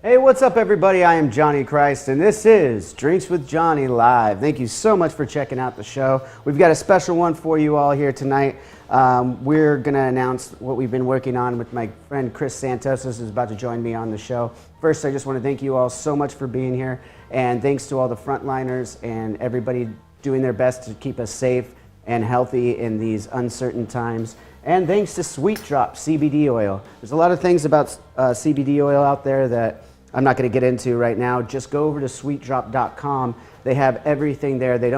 Hey, what's up, everybody? I am Johnny Christ, and this is Drinks with Johnny Live. Thank you so much for checking out the show. We've got a special one for you all here tonight. We're going to announce what we've been working on with my friend Chris Santos, who's about to join me on the show. First, I just want to thank you all so much for being here, and thanks to all the frontliners and everybody doing their best to keep us safe and healthy in these uncertain times. And thanks to Sweet Drop CBD oil. There's a lot of things about CBD oil out there that I'm not going to get into right now. Just go over to sweetdrop.com. They have everything there. They're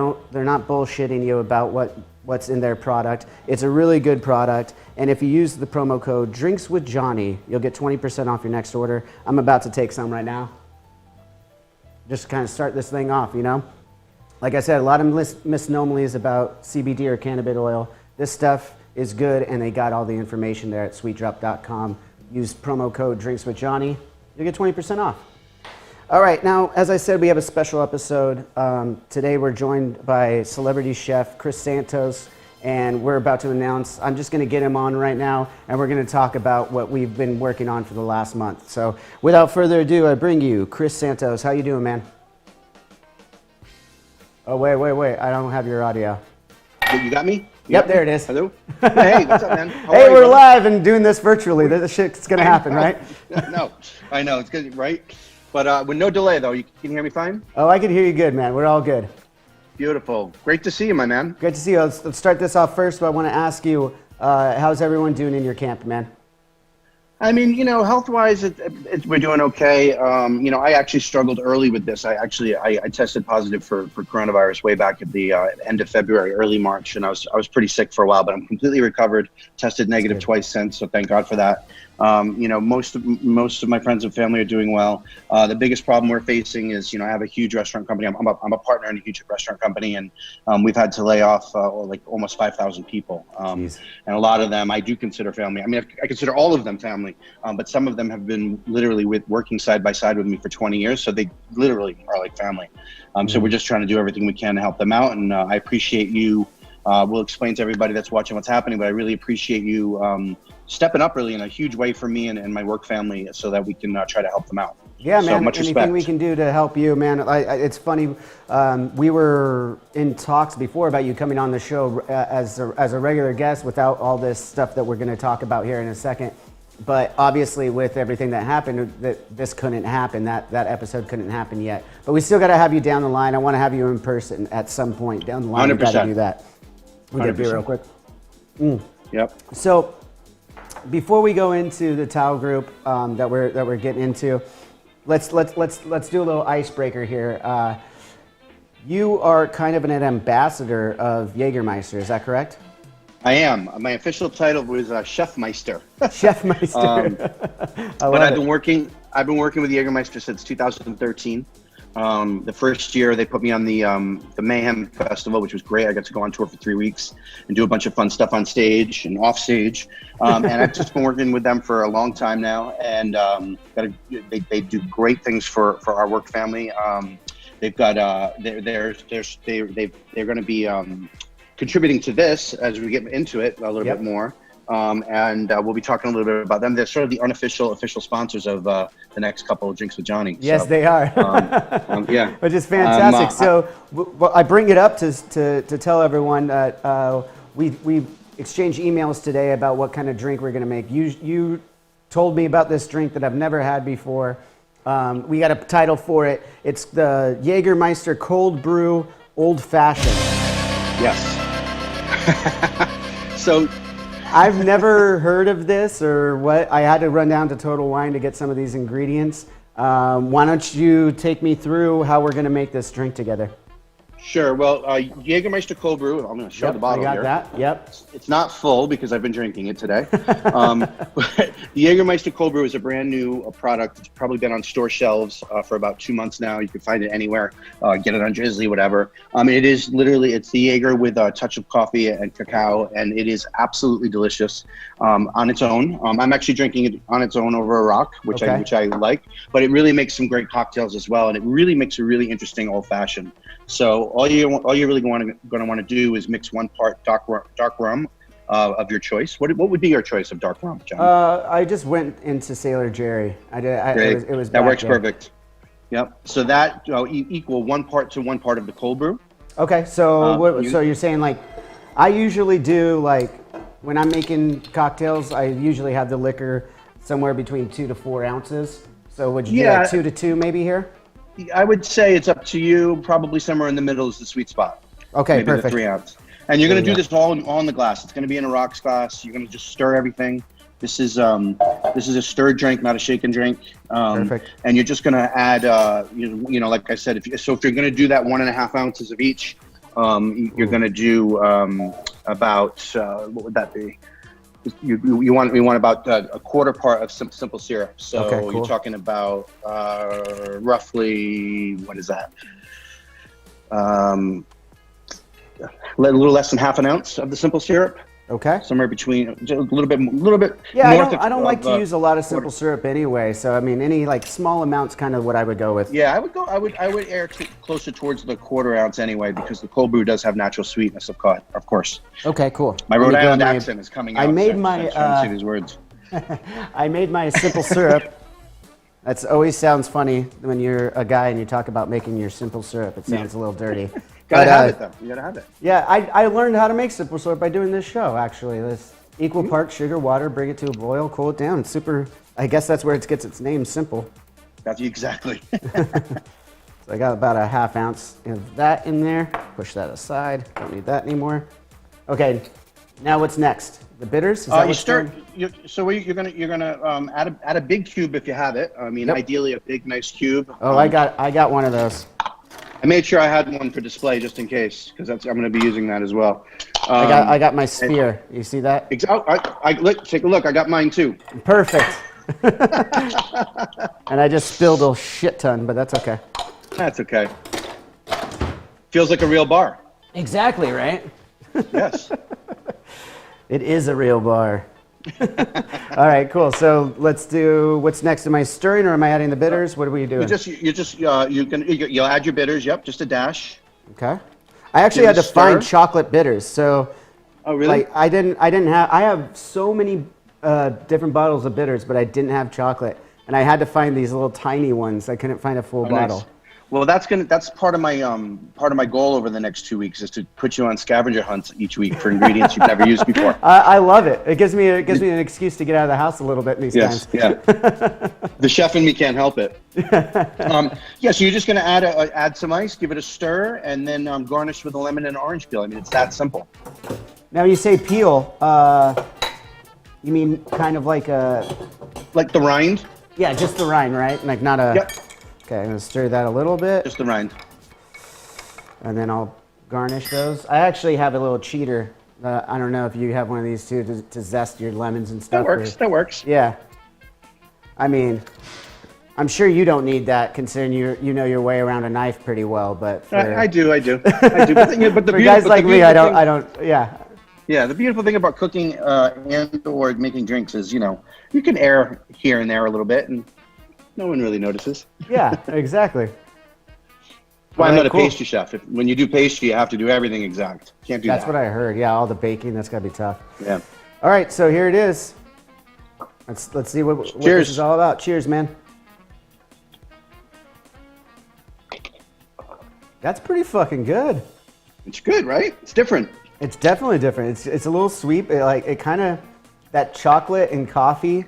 not bullshitting you about what's in their product. It's a really good product. And if you use the promo code DrinksWithJohnny, you'll get 20% off your next order. I'm about to take some right now. Just to kind of start this thing off, you know? Like I said, a lot of misnomers about CBD or cannabis oil. This stuff is good, and they got all the information there at sweetdrop.com. Use promo code DrinksWithJohnny. You get 20% off. All right, now, as I said, we have a special episode. Today we're joined by celebrity chef Chris Santos, and we're about to announce, I'm just gonna get him on right now, and we're gonna talk about what we've been working on for the last month. So without further ado, I bring you Chris Santos. How you doing, man? Oh, wait, I don't have your audio. You got me? Yep, there it is. Hello? Hey, what's up, man? Hey, we're live and doing this virtually. This shit's gonna happen, right? No, I know, it's good, right? But with no delay, though, you can hear me fine? Oh, I can hear you good, man. We're all good. Beautiful. Great to see you, my man. Great to see you. Let's start this off first, but I want to ask you, how's everyone doing in your camp, man? I mean, you know, health-wise, we're doing okay. You know, I actually struggled early with this. I tested positive for coronavirus way back at the end of February, early March, and I was pretty sick for a while, but I'm completely recovered. Tested negative twice since, so thank God for that. You know, most of my friends and family are doing well. The biggest problem we're facing is, you know, I have a huge restaurant company. I'm a partner in a huge restaurant company, and we've had to lay off like almost 5,000 people. And a lot of them I do consider family. I mean, I consider all of them family, but some of them have been literally working side by side with me for 20 years, so they literally are like family. So we're just trying to do everything we can to help them out, and I appreciate you. We'll explain to everybody that's watching what's happening, but I really appreciate you stepping up really in a huge way for me and my work family so that we can try to help them out. Yeah, man, so much anything respect. we can do to help you, man. It's funny, we were in talks before about you coming on the show as a regular guest without all this stuff that we're going to talk about here in a second. But obviously with everything that happened, this couldn't happen, that episode couldn't happen yet. But we still got to have you down the line. I want to have you in person at some point down the line. 100%. We got to do that. We'll get a beer real quick. Yep. So before we go into the TAO Group that we're getting into, let's do a little icebreaker here. You are kind of an ambassador of Jagermeister, is that correct? I am. My official title was Chef Meister. Chef Meister. But I've been working with Jagermeister since 2013. The first year they put me on the Mayhem Festival, which was great. I got to go on tour for 3 weeks and do a bunch of fun stuff on stage and off stage. And I've just been working with them for a long time now. And they do great things for our work family. They've got they're going to be contributing to this as we get into it a little bit more. And we'll be talking a little bit about them. They're sort of the unofficial official sponsors of the next couple of Drinks with Johnny. Yes, so, they are. Yeah, which is fantastic. So I bring it up to tell everyone that we exchanged emails today about what kind of drink we're going to make. You told me about this drink that I've never had before. We got a title for it. It's the Jagermeister Cold Brew Old Fashioned. Yes. So I've never heard of this or what. I had to run down to Total Wine to get some of these ingredients. Why don't you take me through how we're going to make this drink together? Sure. Well, Jagermeister Cold Brew. I'm going to show the bottle here. I got that. Yep. It's not full because I've been drinking it today. But the Jagermeister Cold Brew is a brand new product. It's probably been on store shelves for about 2 months now. You can find it anywhere. Get it on Drizzly, whatever. It is literally, it's the Jaeger with a touch of coffee and cacao, and it is absolutely delicious on its own. I'm actually drinking it on its own over a rock, which I like. But it really makes some great cocktails as well, and it really makes a really interesting old fashioned. So all you're really going to want to do is mix 1 part dark rum, of your choice. What would be your choice of dark rum, John? I just went into Sailor Jerry. Great. It was That back works there. perfect. Yep. So that equal 1 part to 1 part of the cold brew. Okay, so You- so you're saying like, I usually do like when I'm making cocktails, I usually have the liquor somewhere between 2 to 4 ounces. So would you do Yeah. like 2 to 2 maybe here? I would say it's up to you. Probably somewhere in the middle is the sweet spot. Okay, Maybe perfect. the 3 ounce. And you're going to There do you this all in the glass. It's going to be in a rocks glass. You're going to just stir everything. This is a stirred drink, not a shaken drink. Perfect. And you're just going to add, like I said, if you're going to do that 1.5 ounces of each, you're going to do about what would that be? We want about a quarter part of simple syrup. So Okay, cool. you're talking about roughly, what is that? A little less than half an ounce of the simple syrup. Okay. Somewhere between a little bit. Yeah, north I don't like to of, use a lot of simple syrup anyway. So I mean, any like small amounts, kind of what I would go with. Yeah, I would err closer towards the quarter ounce anyway, because the cold brew does have natural sweetness, of course. Okay, cool. My Let Rhode me grab Island my- accent is coming out. I made so my I'm trying to say these words. I made my simple syrup. That's always sounds funny when you're a guy and you talk about making your simple syrup. It sounds a little dirty. Gotta But, have it though. You gotta have it. Yeah, I learned how to make simple syrup by doing this show. Actually, this equal parts sugar, water, bring it to a boil, cool it down. It's super. I guess that's where it gets its name, simple. That's exactly. So I got about a half ounce of that in there. Push that aside. Don't need that anymore. Okay, now what's next? The bitters? Is that You what's start. going- You're gonna add a big cube if you have it. I mean, Yep. ideally a big nice cube. Oh, I got one of those. I made sure I had one for display just in case, because I'm going to be using that as well. I got my sphere. You see that? Look, take a look. I got mine too. Perfect. And I just spilled a shit ton, but that's okay. That's okay. Feels like a real bar. Exactly, right? Yes. It is a real bar. All right, cool. So let's do what's next. Am I stirring or am I adding the bitters? What are we doing? You'll add your bitters. Yep, just a dash. Okay. I actually Give had it to a find stir. chocolate bitters. So Oh, really? like I have so many different bottles of bitters, but I didn't have chocolate. And I had to find these little tiny ones. I couldn't find a full bottle. Nice. Well, that's part of my goal over the next 2 weeks is to put you on scavenger hunts each week for ingredients you've never used before. I love it. It gives me an excuse to get out of the house a little bit these Yes, times. yeah. The chef in me can't help it. Yeah, so you're just going to add some ice, give it a stir, and then garnish with a lemon and orange peel. I mean, it's that simple. Now you say peel, you mean kind of like a, Like the rind, yeah, just the rind, right? Like not a. Yep. Okay, I'm gonna stir that a little bit, just the rind. and then I'll garnish those. I actually have a little cheater. I don't know if you have one of these too to zest your lemons and stuff. That works. Yeah. I mean, I'm sure you don't need that, considering you know your way around a knife pretty well. But for, I do. But the for guys like me, I don't. Yeah. Yeah, the beautiful thing about cooking and or making drinks is, you can err here and there a little bit, and no one really notices. Yeah. Exactly. Why I'm Alright, not a cool. pastry chef. When you do pastry, you have to do everything exact. Can't do That's that. what I heard. Yeah, all the baking. That's gotta be tough. Yeah. All right, so here it is. Let's see what this Cheers. is all about. Cheers, man. That's pretty fucking good. It's good, right? It's different. It's definitely different. It's a little sweet. It kind of that chocolate and coffee.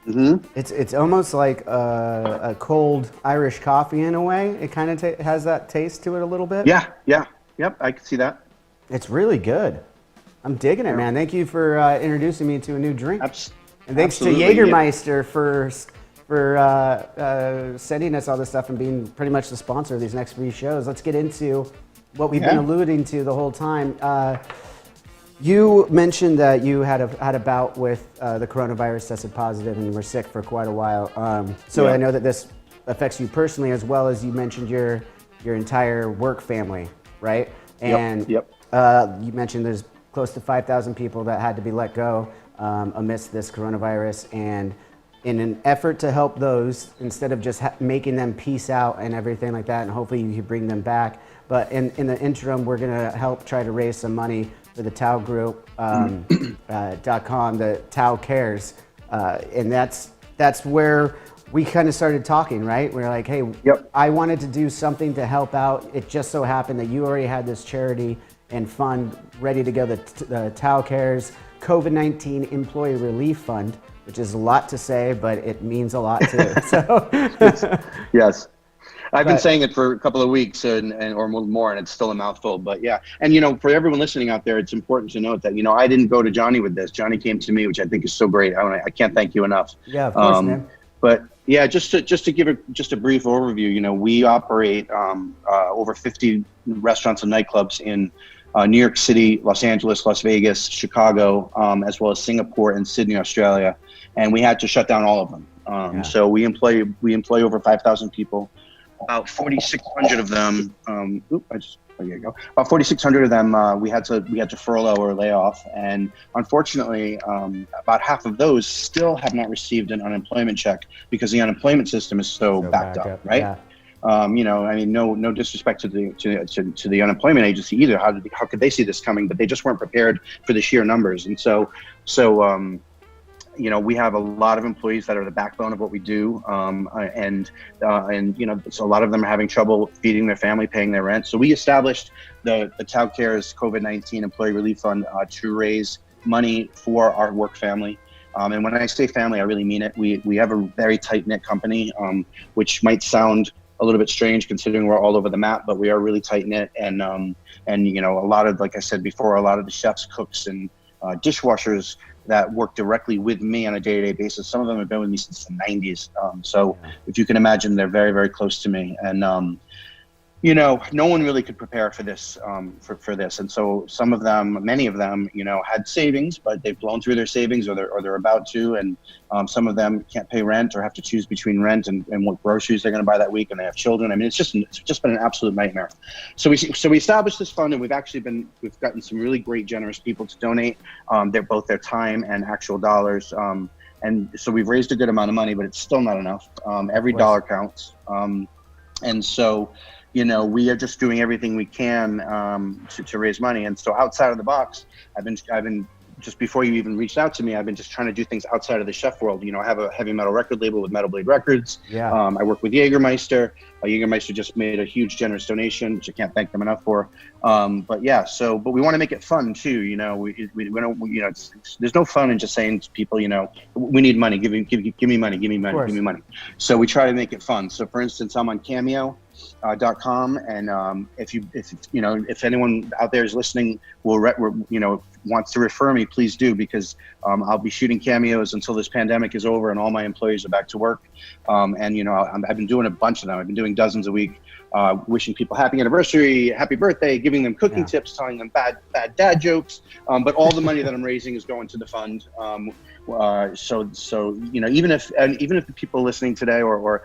Mm-hmm. It's almost like a cold Irish coffee in a way. It kind of has that taste to it a little bit. Yeah. Yep, I can see that. It's really good. I'm digging it, man. Thank you for introducing me to a new drink. And thanks Absolutely, to yeah. Jagermeister for sending us all this stuff and being pretty much the sponsor of these next few shows. Let's get into what we've been alluding to the whole time. You mentioned that you had a bout with the coronavirus, tested positive, and you were sick for quite a while. So Yeah. I know that this affects you personally, as well as you mentioned your entire work family, right? And Yep. you mentioned there's close to 5,000 people that had to be let go amidst this coronavirus. And in an effort to help those, instead of just making them peace out and everything like that, and hopefully you can bring them back, but in the interim, we're going to help try to raise some money for the TAO Group .com, the TAO Cares, and that's where we kind of started talking, right? We're like, hey, Yep. I wanted to do something to help out. It just so happened that you already had this charity and fund ready to go, the TAO Cares COVID-19 Employee Relief Fund, which is a lot to say, but it means a lot too. So Yes. I've been saying it for a couple of weeks or more, and it's still a mouthful. But yeah, and for everyone listening out there, it's important to note that I didn't go to Johnny with this. Johnny came to me, which I think is so great. I can't thank you enough. Yeah, of course, man. But yeah, just to give a brief overview, we operate over 50 restaurants and nightclubs in New York City, Los Angeles, Las Vegas, Chicago, as well as Singapore and Sydney, Australia, and we had to shut down all of them. So we employ over 5,000 people. About 4,600 of them. There you go. About 4,600 of them we had to furlough or lay off, and unfortunately, about half of those still have not received an unemployment check because the unemployment system is so backed up, right? Yeah. No disrespect to the unemployment agency either. How could they see this coming? But they just weren't prepared for the sheer numbers, and so we have a lot of employees that are the backbone of what we do, and so a lot of them are having trouble feeding their family, paying their rent. So we established the TAO Cares COVID-19 Employee Relief Fund to raise money for our work family. And when I say family, I really mean it. We have a very tight-knit company, which might sound a little bit strange considering we're all over the map, but we are really tight-knit. And a lot of, like I said before, a lot of the chefs, cooks, and dishwashers that work directly with me on a day-to-day basis. Some of them have been with me since the 90s. So if you can imagine, they're very, very close to me. And, no one really could prepare for this, for this. And so many of them, had savings, but they've blown through their savings or they're about to. And some of them can't pay rent or have to choose between rent and what groceries they're going to buy that week. And they have children. I mean, it's just been an absolute nightmare. So we established this fund, and we've gotten some really great, generous people to donate. Both their time and actual dollars. And so we've raised a good amount of money, but it's still not enough. Every dollar counts. And so, we are just doing everything we can to raise money. And so outside of the box, I've been just before you even reached out to me, I've been just trying to do things outside of the chef world. I have a heavy metal record label with Metal Blade Records. Yeah. I work with Jagermeister. Jagermeister just made a huge generous donation, which I can't thank them enough for. But we want to make it fun too. We don't, there's no fun in just saying to people, we need money. Give me money. Give me money. Give me money. So we try to make it fun. So for instance, I'm on Cameo.com, and if anyone out there is listening wants to refer me, please do, because I'll be shooting cameos until this pandemic is over and all my employees are back to work. I've been doing a bunch of them. I've been doing dozens a week, wishing people happy anniversary, happy birthday, giving them cooking tips, telling them bad dad jokes. But all the money that I'm raising is going to the fund. Even if the people listening today, or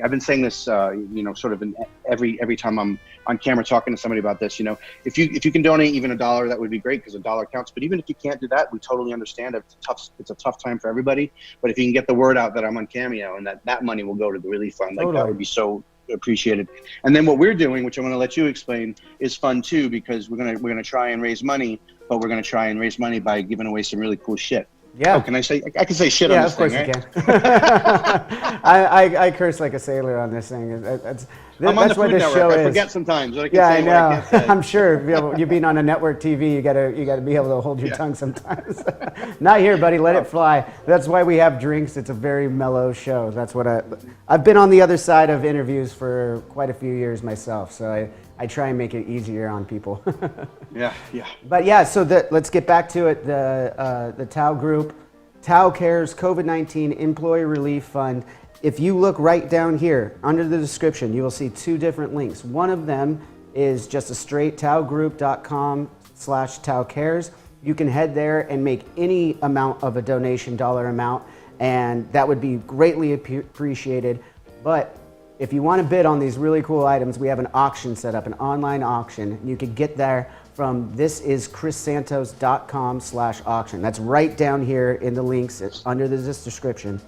I've been saying this, sort of in every time I'm on camera talking to somebody about this, if you can donate even $1, that would be great, because $1 counts. But even if you can't do that, we totally understand. It's a tough time for everybody. But if you can get the word out that I'm on Cameo and that money will go to the relief fund, that would be so appreciated. And then what we're doing, which I'm going to let you explain, is fun too, because we're going to try and raise money, but we're going to try and raise money by giving away some really cool shit. Yeah. Oh, can I say? I can say shit on this thing, right? Yeah, of course you can. I curse like a sailor on this thing. I'm on the Food Network. I forget sometimes what I can say. I know. I can't say. I'm sure. You being on a network TV, you gotta be able to hold your tongue sometimes. Not here, buddy. Let it fly. That's why we have drinks. It's a very mellow show. That's what I've been on the other side of interviews for quite a few years myself. So I try and make it easier on people. Yeah. But yeah, so let's get back to it. The TAO Group, TAO Cares COVID-19 Employee Relief Fund. If you look right down here under the description, you will see two different links. One of them is just a straight taogroup.com/TAO Cares. You can head there and make any amount of a donation, dollar amount, and that would be greatly appreciated. But if you want to bid on these really cool items, we have an auction set up, an online auction. You could get there from thisischrissantos.com/auction. That's right down here in the links under this description.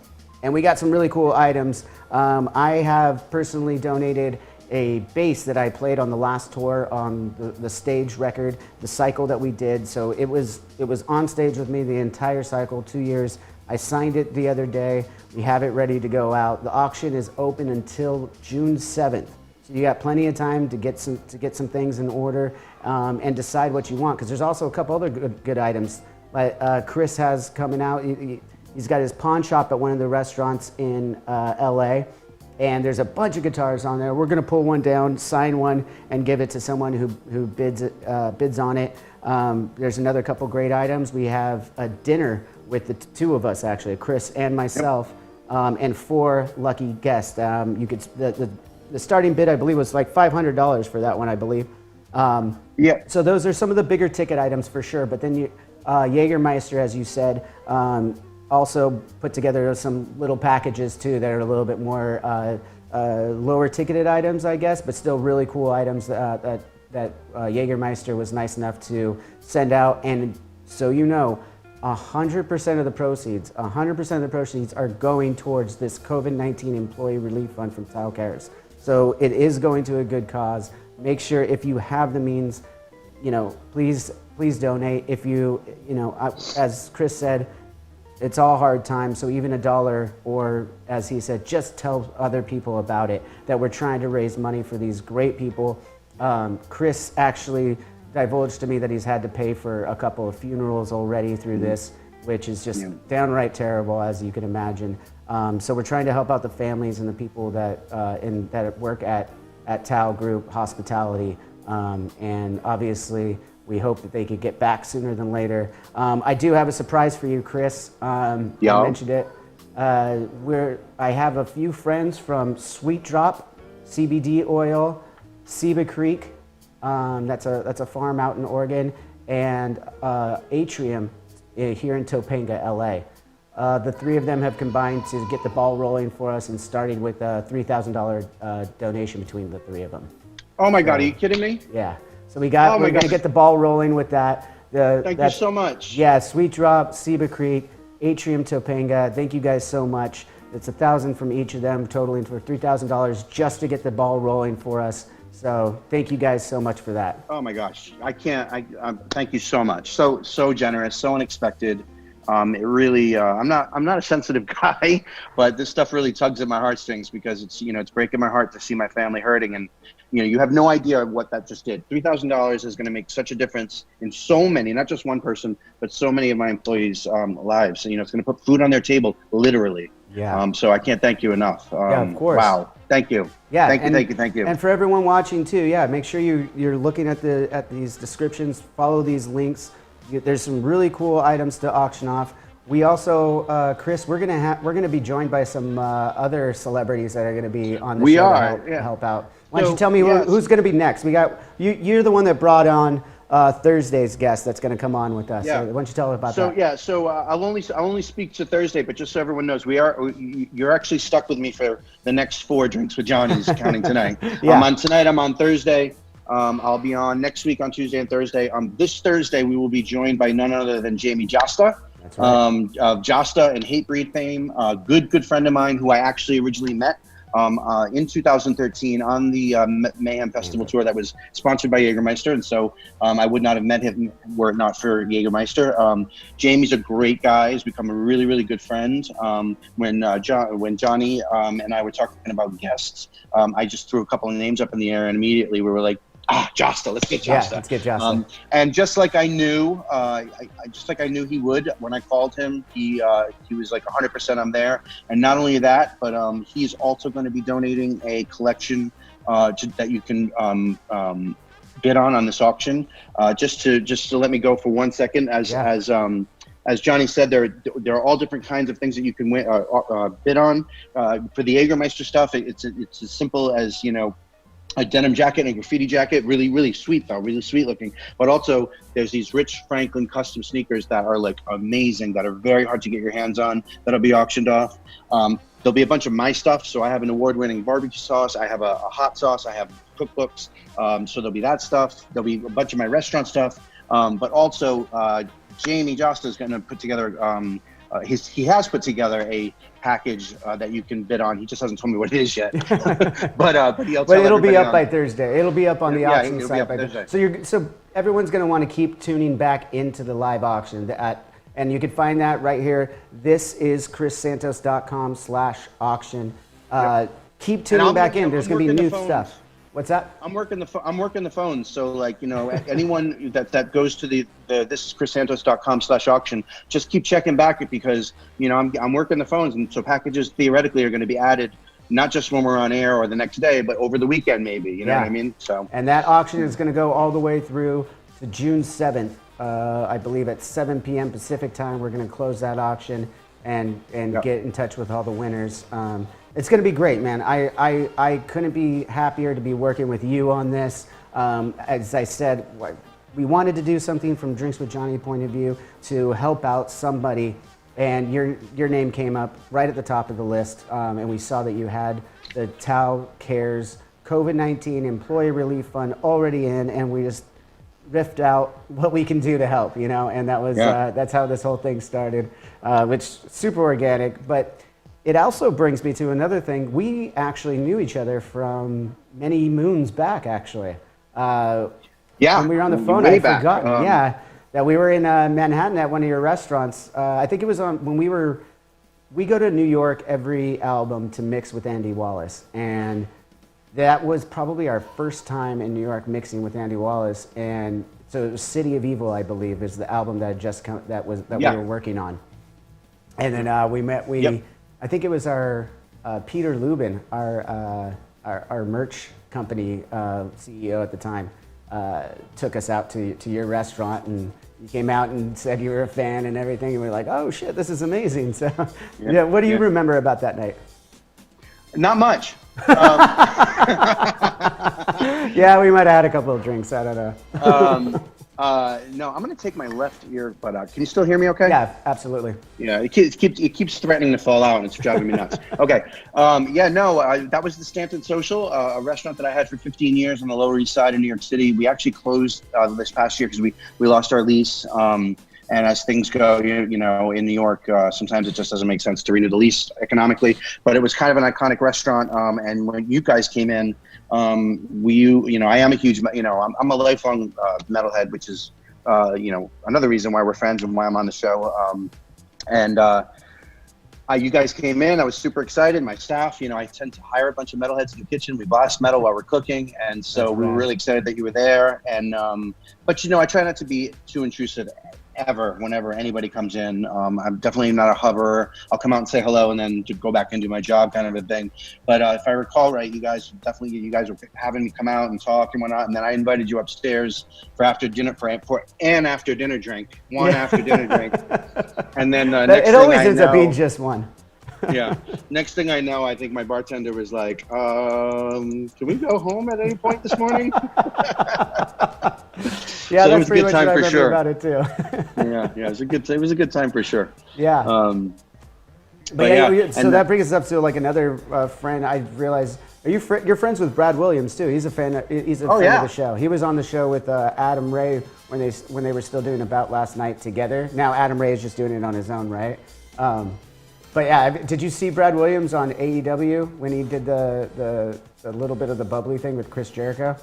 And we got some really cool items. I have personally donated a bass that I played on the last tour on the stage record, the cycle that we did. So it was on stage with me the entire cycle, 2 years. I signed it the other day. We have it ready to go out. The auction is open until June 7th. So you got plenty of time to get some things in order and decide what you want, because there's also a couple other good items. Like Chris has coming out. He's got his pawn shop at one of the restaurants in LA. And there's a bunch of guitars on there. We're gonna pull one down, sign one, and give it to someone who bids on it. There's another couple great items. We have a dinner with the two of us, actually, Chris and myself, and 4 lucky guests. You could the starting bid, I believe, was like $500 for that one, I believe. Yeah. So those are some of the bigger ticket items for sure. But then Jagermeister, as you said, also put together some little packages too that are a little bit more lower ticketed items, I guess, but still really cool items that Jagermeister was nice enough to send out. And so 100% of the proceeds are going towards this COVID-19 Employee Relief Fund from TAO Cares. So it is going to a good cause. Make sure if you have the means, please donate. If as Chris said, it's all hard times, so even $1, or as he said, just tell other people about it, that we're trying to raise money for these great people. Chris actually divulged to me that he's had to pay for a couple of funerals already through this, which is just downright terrible, as you can imagine. So we're trying to help out the families and the people that work at TAO Group Hospitality, and obviously we hope that they could get back sooner than later. I do have a surprise for you, Chris. You mentioned it. I have a few friends from Sweet Drop, CBD oil, Seba Creek, that's a farm out in Oregon, and Atrium here in Topanga, LA. The 3 of them have combined to get the ball rolling for us, and starting with a $3,000 donation between the 3 of them. Oh my God, are you kidding me? Yeah. So we're going to get the ball rolling with that. Thank you so much. Yeah, Sweet Drop, Seba Creek, Atrium, Topanga. Thank you guys so much. It's $1,000 from each of them, totaling for $3,000 just to get the ball rolling for us. So thank you guys so much for that. Oh my gosh, I can't. Thank you so much. So generous, so unexpected. It really. I'm not a sensitive guy, but this stuff really tugs at my heartstrings, because it's breaking my heart to see my family hurting, and you have no idea what that just did. $3,000 is going to make such a difference in so many, not just one person, but so many of my employees' lives. And, it's going to put food on their table, literally. Yeah. So I can't thank you enough. Yeah, of course. Wow. Thank you. Yeah. Thank you. And for everyone watching too, make sure you're looking at these descriptions. Follow these links. There's some really cool items to auction off. We also, Chris, we're gonna be joined by some other celebrities that are gonna be on the show to help out. Why don't you tell me who's gonna be next? We got you're the one that brought on Thursday's guest that's gonna come on with us. Yeah. So why don't you tell us about that? So I'll only speak to Thursday, but just so everyone knows, you're actually stuck with me for the next 4 drinks with Johnny's counting tonight. Yeah. I'm on Thursday. I'll be on next week on Tuesday and Thursday. This Thursday, we will be joined by none other than Jamie Josta. That's right. Of Josta and Hatebreed fame, a good friend of mine who I actually originally met in 2013 on the Mayhem Festival tour that was sponsored by Jagermeister, and so I would not have met him were it not for Jagermeister. Jamie's a great guy. He's become a really good friend. When Johnny and I were talking about guests, I just threw a couple of names up in the air, and immediately we were like, Josta, let's get Josta. Yeah, let's get Josta. And just like I knew, he would when I called him. He was like 100%. I'm there, and not only that, but he's also going to be donating a collection that you can bid on this auction. Just to let me go for 1 second, as Johnny said, there are all different kinds of things that you can bid on. For the Jagermeister stuff, it's as simple as a denim jacket and a graffiti jacket, really sweet though, really sweet looking. But also there's these Rich Franklin custom sneakers that are like amazing, that are very hard to get your hands on, that'll be auctioned off. There'll be a bunch of my stuff. So I have an award-winning barbecue sauce. I have a hot sauce. I have cookbooks. So there'll be that stuff. There'll be a bunch of my restaurant stuff. But also Jamie Josta is going to put together he has put together a package that you can bid on. He just hasn't told me what it is yet. but it'll be up by Thursday. It'll be up on the auction it'll site be up by Thursday. So everyone's going to want to keep tuning back into the live auction. And you can find that right here. This is chrissantos.com/auction. Keep tuning back in. There's going to be new stuff. What's that? I'm working the phones. So like, anyone that goes to this is chrissantos.com/auction, just keep checking back because, I'm working the phones. And so packages theoretically are going to be added, not just when we're on air or the next day, but over the weekend, maybe, you know what I mean? So, and that auction is going to go all the way through to June 7th. I believe at 7 p.m. Pacific time, we're going to close that auction and get in touch with all the winners. It's going to be great, man. I couldn't be happier to be working with you on this. As I said, we wanted to do something from Drinks with Johnny point of view to help out somebody, and your name came up right at the top of the list, and we saw that you had the TAO Cares COVID-19 Employee Relief Fund already in, and we just riffed out what we can do to help, and that was that's how this whole thing started, which super organic, but it also brings me to another thing. We actually knew each other from many moons back, actually. When we were on the phone, I'd forgotten. That we were in Manhattan at one of your restaurants. I think it was when we go to New York every album to mix with Andy Wallace. And that was probably our first time in New York mixing with Andy Wallace. And so it was City of Evil, I believe, is the album that we were working on. And then we met, I think it was our Peter Lubin, our merch company CEO at the time, took us out to your restaurant, and you came out and said you were a fan and everything, and we were like, oh shit, this is amazing. So what do you remember about that night? Not much. Yeah, we might have had a couple of drinks, I don't know. No, I'm going to take my left earbud out. Can you still hear me okay? Yeah, absolutely. Yeah, it keeps threatening to fall out, and it's driving me nuts. Okay. That was the Stanton Social, a restaurant that I had for 15 years on the Lower East Side of New York City. We actually closed this past year because we lost our lease. And as things go, in New York, sometimes it just doesn't make sense to renew the lease economically. But it was kind of an iconic restaurant. And when you guys came in, I am a huge, I'm a lifelong metalhead, which is, another reason why we're friends and why I'm on the show. You guys came in. I was super excited. My staff, I tend to hire a bunch of metalheads in the kitchen. We blast metal while we're cooking, and so we were really excited that you were there. And but I try not to be too intrusive ever whenever anybody comes in. I'm definitely not a hoverer. I'll come out and say hello and then to go back and do my job, kind of a thing. But if I recall right, you guys were having me come out and talk and whatnot, and then I invited you upstairs for after dinner for an after dinner drink, after dinner drink, and then it always ends up being just one. Yeah. Next thing I know, I think my bartender was like, "Can we go home at any point this morning?" Yeah, so that's pretty much what I remember sure. about it too. Yeah, it was a good time for sure. Yeah. So that brings us up to like another friend. I realized, you're friends with Brad Williams too? He's a fan. He's a fan of the show. He was on the show with Adam Ray when they were still doing About Last Night together. Now Adam Ray is just doing it on his own, right? But yeah, did you see Brad Williams on AEW when he did the little bit of the bubbly thing with Chris Jericho?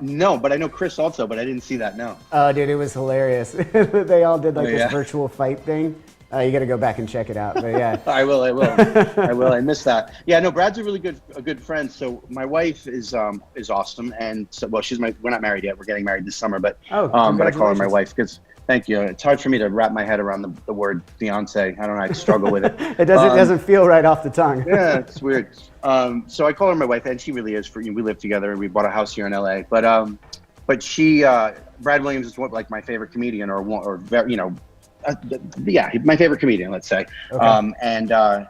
No, but I know Chris also, but I didn't see that, no. Oh, dude, it was hilarious. They all did this virtual fight thing. You got to go back and check it out. But yeah, I will. I missed that. Yeah, no, Brad's a good friend. So my wife is awesome, and so we're not married yet. We're getting married this summer, but I call her my wife because. Thank you. It's hard for me to wrap my head around the word fiance. I don't know. I struggle with it. It doesn't feel right off the tongue. Yeah, it's weird. So I call her my wife, and she really is. We live together, and we bought a house here in LA. But she, Brad Williams is my favorite comedian, or very, my favorite comedian, let's say. Okay. And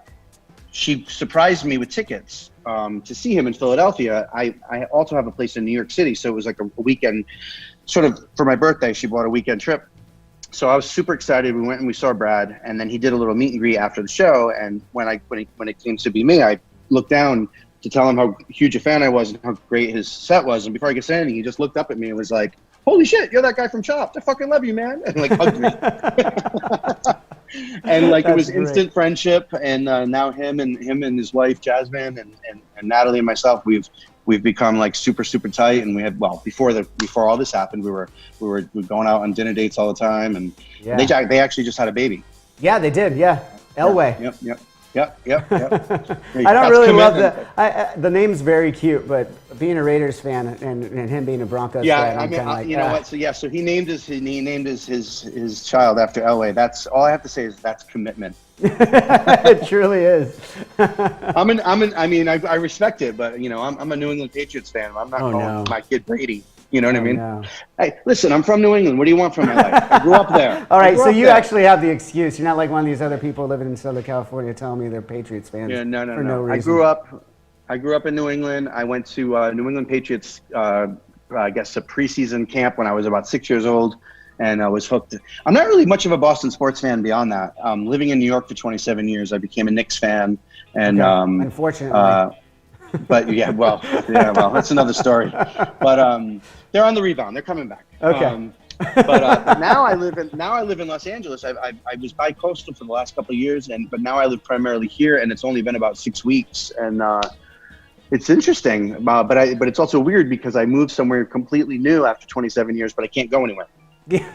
she surprised me with tickets to see him in Philadelphia. I also have a place in New York City, so it was like a weekend, sort of for my birthday. She bought a weekend trip. So I was super excited. We went and we saw Brad, and then he did a little meet and greet after the show. And when it came to be me, I looked down to tell him how huge a fan I was and how great his set was. And before I could say anything, he just looked up at me and was like, "Holy shit, you're that guy from Chopped. I fucking love you, man." And hugged me. And like, it That's was great. instant friendship. And now him and his wife, Jasmine, and Natalie and myself, we've become like super, super tight. And we had, well, before all this happened, we were going out on dinner dates all the time. And Yeah. they actually just had a baby. Yeah, they did. Yeah. Elway. Yep. I don't really love the name's very cute, but being a Raiders fan and him being a Broncos fan, I'm kind of like, you know what? So he named his child after Elway. That's all I have to say is that's commitment. It truly is. I respect it, but I'm a New England Patriots fan. I'm not calling my kid Brady. You know what I mean? No. Hey, listen, I'm from New England. What do you want from my life? I grew up there. All right, so you actually have the excuse. You're not like one of these other people living in Southern California telling me they're Patriots fans. Yeah, no. No reason. I grew up in New England. I went to New England Patriots, I guess, a preseason camp when I was about 6 years old, and I was hooked. I'm not really much of a Boston sports fan beyond that. Living in New York for 27 years, I became a Knicks fan, and unfortunately. But well, that's another story. But they're on the rebound. They're coming back. Okay. But now I live in Los Angeles. I was bi-coastal for the last couple of years, but now I live primarily here, and it's only been about 6 weeks, and it's interesting. But it's also weird because I moved somewhere completely new after 27 years, but I can't go anywhere. Yeah,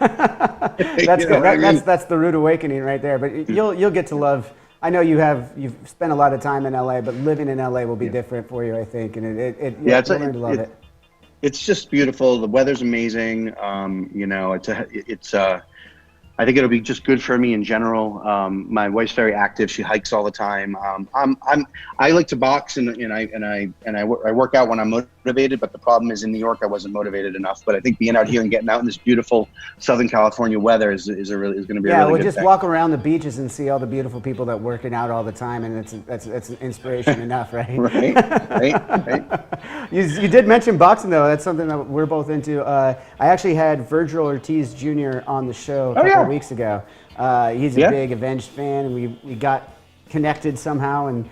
that's good. That's the rude awakening right there. But you'll get to love. I know you've spent a lot of time in LA, but living in LA will be different for you, I think, and you'll learn to love it. It's just beautiful. The weather's amazing. I think it'll be just good for me in general. My wife's very active. She hikes all the time. I like to box and I work out when I'm motivated. But the problem is in New York I wasn't motivated enough. But I think being out here and getting out in this beautiful Southern California weather is going to be a really good thing. Yeah, we'll just walk around the beaches and see all the beautiful people that working out all the time, and that's an inspiration enough, right? Right. You did mention boxing though. That's something that we're both into. I actually had Virgil Ortiz Jr. on the show a couple of weeks ago. He's a big Avenged fan, and we got connected somehow, and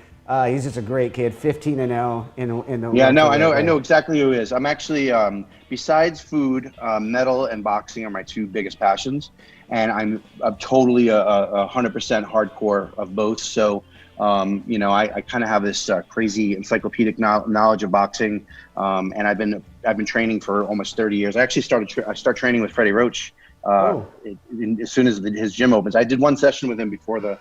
he's just a great kid. 15-0 in the I know exactly who he is. I'm actually besides food, metal and boxing are my two biggest passions, and I'm totally 100% hardcore of both. So I kind of have this crazy encyclopedic knowledge of boxing, and I've been training for almost 30 years. I actually started training with Freddie Roach as soon as his gym opens. I did one session with him before the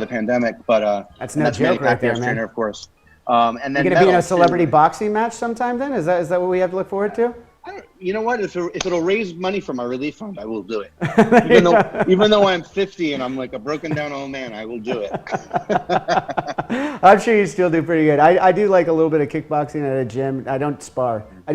pandemic, but that's no joke right there, man. Trainer, of course. And then you're gonna be in a celebrity boxing match sometime. Then is that what we have to look forward to? You know what? If it'll raise money for my relief fund, I will do it. Even though I'm 50 and I'm like a broken down old man, I will do it. I'm sure you still do pretty good. I do like a little bit of kickboxing at a gym. I don't spar. I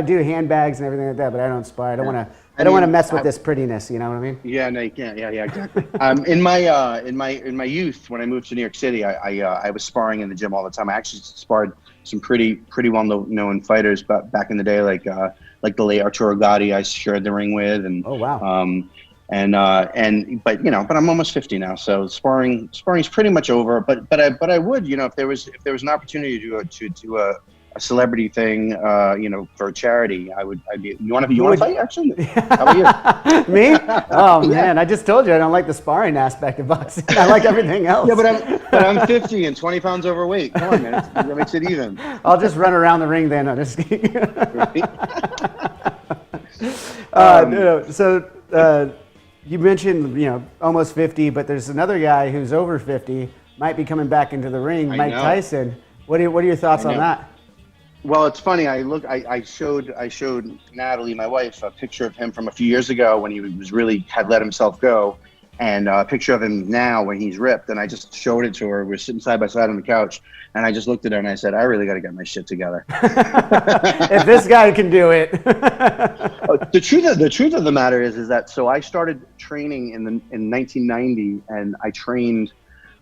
do handbags and everything like that, but I don't spar. I don't want to mess with this prettiness. You know what I mean? Yeah, no, you can't. Yeah, exactly. In my youth, when I moved to New York City, I was sparring in the gym all the time. I actually sparred some pretty well known fighters, but back in the day, like the late Arturo Gatti, I shared the ring with, and oh wow. But I'm almost 50 now, so sparring's pretty much over. But I would, if there was an opportunity to do a celebrity thing, for a charity, I'd be. You want to fight? Actually, how about you? Me? Oh man, I just told you I don't like the sparring aspect of boxing. I like everything else. Yeah, but I'm 50 and 20 pounds overweight. Come on, man, that makes it even. I'll just run around the ring then. I'm just kidding. So you mentioned almost 50, but there's another guy who's over 50, might be coming back into the ring, Mike Tyson. What are your thoughts on that? Well, it's funny. I showed Natalie, my wife, a picture of him from a few years ago when he had let himself go, and a picture of him now when he's ripped. And I just showed it to her. We're sitting side by side on the couch, and I just looked at her and I said, "I really got to get my shit together." If this guy can do it. The truth of the matter is that so I started training in 1990, and I trained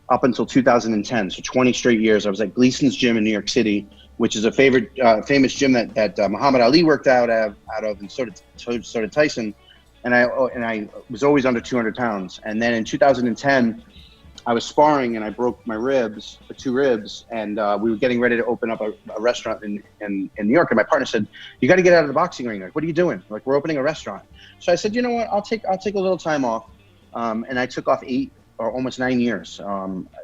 up until 2010. So 20 straight years. I was at Gleason's gym in New York City, which is a famous gym that Muhammad Ali worked out of, and so did Tyson. And I was always under 200 pounds. And then in 2010, I was sparring and I broke my two ribs, and we were getting ready to open up a restaurant in New York. And my partner said, "You got to get out of the boxing ring. Like, what are you doing? Like, we're opening a restaurant." So I said, "You know what? I'll take a little time off. and I took off 8 or almost 9 years.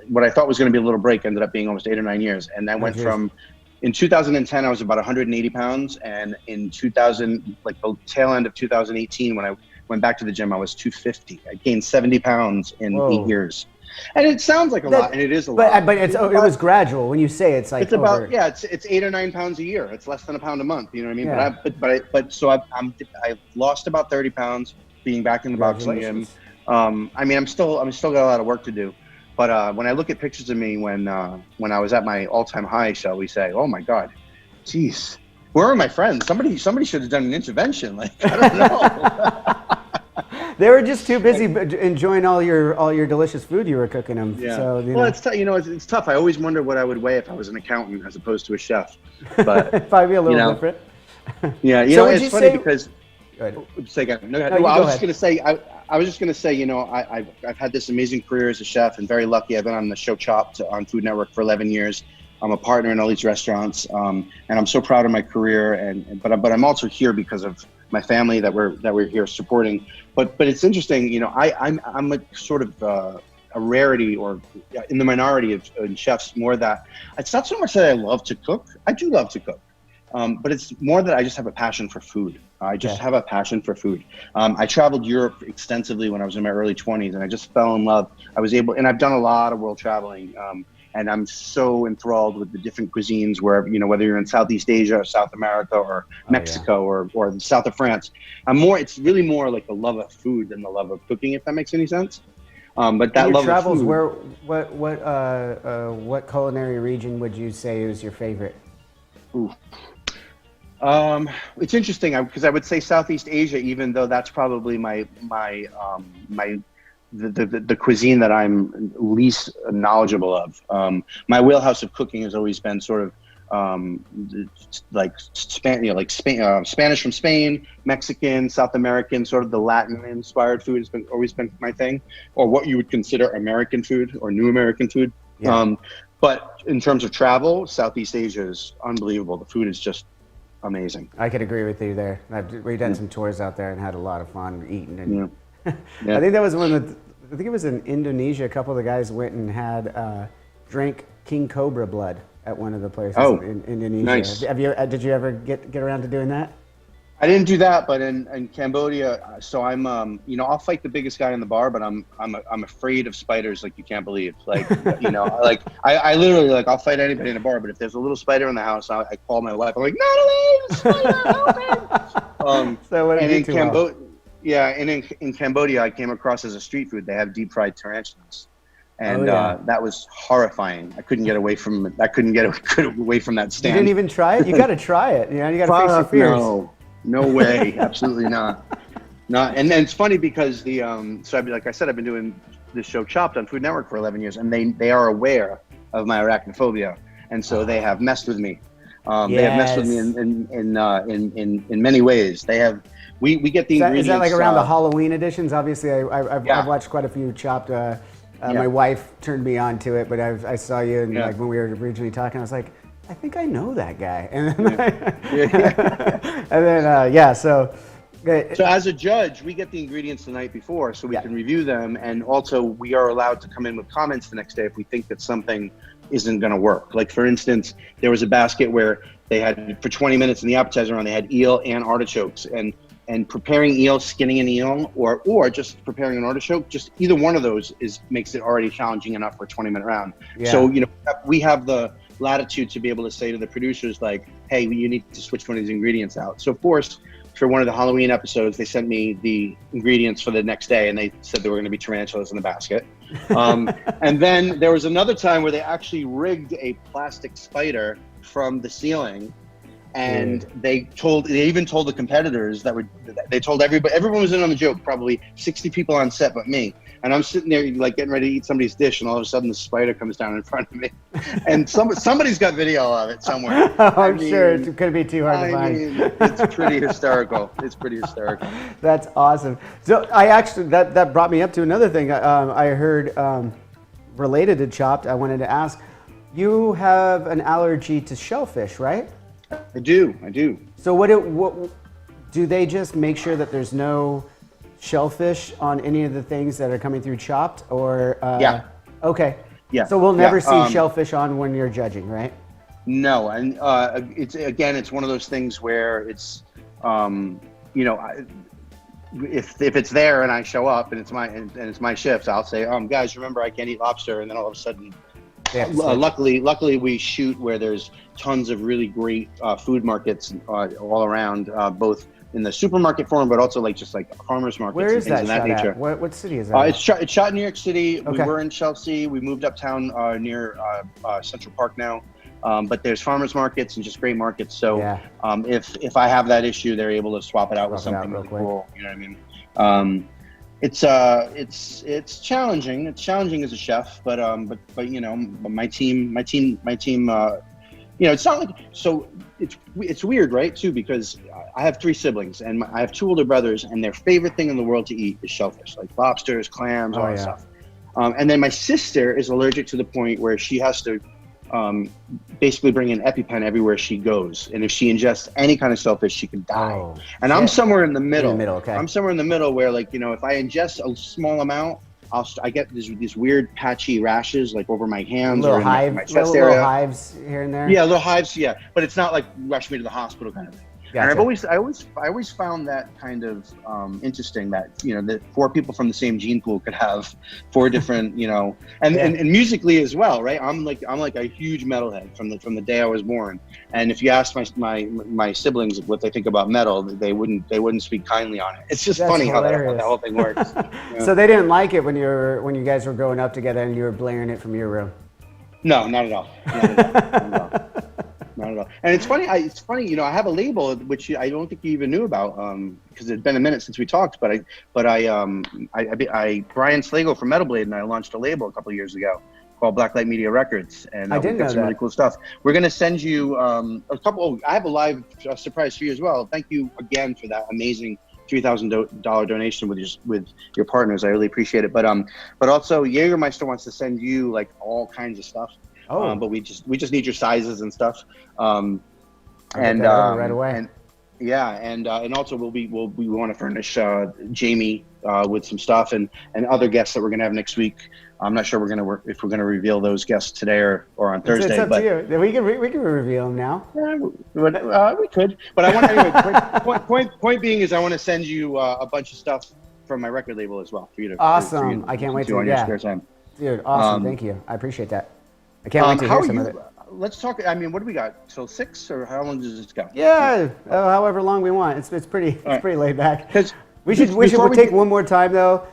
What I thought was going to be a little break ended up being almost 8 or 9 years. And I went from, in 2010, I was about 180 pounds. And in 2000, like the tail end of 2018, when I went back to the gym, I was 250. I gained 70 pounds in 8 years. And it sounds like a lot, and it is a lot. But it was gradual. When you say it's like it's about it's 8 or 9 pounds a year. It's less than a pound a month. You know what I mean? Yeah. So I've lost about 30 pounds being back in the boxing gym. I mean, I'm still got a lot of work to do. But when I look at pictures of me when I was at my all-time high, shall we say? Oh my God, jeez, where are my friends? Somebody should have done an intervention. Like, I don't know. They were just too busy enjoying all your delicious food you were cooking them. Yeah. So, it's tough. I always wonder what I would weigh if I was an accountant as opposed to a chef. But probably a little different. Yeah, so it's funny because. Go ahead. Say again. No, I was just gonna say. I've had this amazing career as a chef, and very lucky. I've been on the show Chopped on Food Network for 11 years. I'm a partner in all these restaurants, and I'm so proud of my career. But I'm also here because of my family that we're here supporting. But it's interesting. I'm a sort of a rarity, or in the minority of chefs. More that it's not so much that I love to cook. I do love to cook. But it's more that I just have a passion for food. I just have a passion for food. I traveled Europe extensively when I was in my early 20s, and I just fell in love. And I've done a lot of world traveling, and I'm so enthralled with the different cuisines where, whether you're in Southeast Asia or South America or Mexico or the south of France. It's really more like the love of food than the love of cooking, if that makes any sense. But that love travels, of food. what culinary region would you say is your favorite? Ooh. It's interesting because I would say Southeast Asia, even though that's probably the cuisine that I'm least knowledgeable of. My wheelhouse of cooking has always been sort of Spanish from Spain, Mexican, South American, sort of the Latin-inspired food has always been my thing, or what you would consider American food or new American food. Yeah. But in terms of travel, Southeast Asia is unbelievable. The food is just amazing. I could agree with you there. We done some tours out there and had a lot of fun eating. And Yeah. I think that was I think it was in Indonesia. A couple of the guys went and drank king cobra blood at one of the places in Indonesia. Nice. Did you ever get around to doing that? I didn't do that, but in Cambodia, so I'm, I'll fight the biggest guy in the bar, but I'm afraid of spiders like you can't believe. Like, I literally, I'll fight anybody in a bar, but if there's a little spider in the house, I call my wife. I'm like, Natalie, the spider, help me! So what did you do? In Cambodia, I came across as a street food. They have deep fried tarantulas. And that was horrifying. I couldn't get away from it. I couldn't get away from that stand. You didn't even try it? You got to try it. You got to face your fears. No way. Absolutely not. And then it's funny because like I said, I've been doing this show Chopped on Food Network for 11 years, and they are aware of my arachnophobia, and so they have messed with me. They have messed with me in many ways. We get the ingredients. Is that like around the Halloween editions? Obviously, I've watched quite a few Chopped. My wife turned me on to it, but I saw you and when we were originally talking, I was like, I think I know that guy. And then, so as a judge, we get the ingredients the night before so we can review them. And also we are allowed to come in with comments the next day if we think that something isn't going to work. Like, for instance, there was a basket where they had, for 20 minutes in the appetizer round, they had eel and artichokes. And preparing eel, skinning an eel, or just preparing an artichoke, just either one of those makes it already challenging enough for a 20-minute round. Yeah. So, we have the latitude to be able to say to the producers, like, hey, you need to switch one of these ingredients out. So of course, for one of the Halloween episodes, they sent me the ingredients for the next day, and they said there were going to be tarantulas in the basket. And then there was another time where they actually rigged a plastic spider from the ceiling, and they even told the competitors they told everyone was in on the joke, probably 60 people on set but me. And I'm sitting there getting ready to eat somebody's dish, and all of a sudden the spider comes down in front of me. And somebody's got video of it somewhere. I'm sure it couldn't be too hard to find. It's pretty hysterical. It's pretty hysterical. That's awesome. So I actually, that brought me up to another thing I heard related to Chopped. I wanted to ask, you have an allergy to shellfish, right? I do. So what do they just make sure that there's no shellfish on any of the things that are coming through Chopped, or Yeah. Okay. Yeah. So we'll never Yeah. see shellfish on when you're judging, right? No, and it's one of those things where it's you know, if it's there and I show up and it's my shift, I'll say, guys, remember I can't eat lobster, and then all of a sudden, luckily we shoot where there's tons of really great food markets all around, both in the supermarket form, but also like farmers markets. Where is and things that of that shot nature. at? What city is that? It's shot in New York City. Okay. We were in Chelsea. We moved uptown near Central Park now. But there's farmers markets and just great markets. So if I have that issue, they're able to swap it out with something really cool. You know what I mean? It's challenging. It's challenging as a chef, but you know, my team. You know, it's not like, so it's weird, right? Too, because I have 3 siblings and I have 2 older brothers, and their favorite thing in the world to eat is shellfish, like lobsters, clams, all that stuff. And then my sister is allergic to the point where she has to basically bring an EpiPen everywhere she goes, and if she ingests any kind of shellfish, she can die. And I'm somewhere in the middle. I'm somewhere in the middle where, like, you know, if I ingest a small amount, I get these weird patchy rashes, like over my hands or in my chest area. Little hives here and there. Yeah, little hives. Yeah, but it's not like rush me to the hospital kind of thing. Gotcha. And I always found that kind of interesting, that, you know, that 4 people from the same gene pool could have 4 different, you know, and musically as well, right? I'm like a huge metalhead from the day I was born. And if you ask my siblings what they think about metal, they wouldn't speak kindly on it. It's just funny how that whole thing works. So they didn't like it when you guys were growing up together and you were blaring it from your room? No, not at all. Not at all. And it's funny, you know, I have a label which I don't think you even knew about, because it's been a minute since we talked. But Brian Slagle from Metal Blade and I launched a label a couple of years ago called Blacklight Media Records, and we've got some really cool stuff. We're going to send you a couple. I have a live surprise for you as well. Thank you again for that amazing $3,000 donation with your partners. I really appreciate it. But also Jagermeister wants to send you like all kinds of stuff. But we just need your sizes and stuff. And right away. And also we want to furnish Jamie with some stuff and other guests that we're gonna have next week. I'm not sure if we're gonna reveal those guests today or on Thursday. It's up to you. We can reveal them now. Yeah, we could. But I want anyway. Point being is I want to send you a bunch of stuff from my record label as well for you to. Awesome! I can't wait to. On your spare time. Dude, awesome! Thank you. I appreciate that. I can't wait to hear some of it. Let's talk. I mean, what do we got? Till 6, or how long does this go? Yeah, however long we want. It's pretty laid back. We should take one more time though.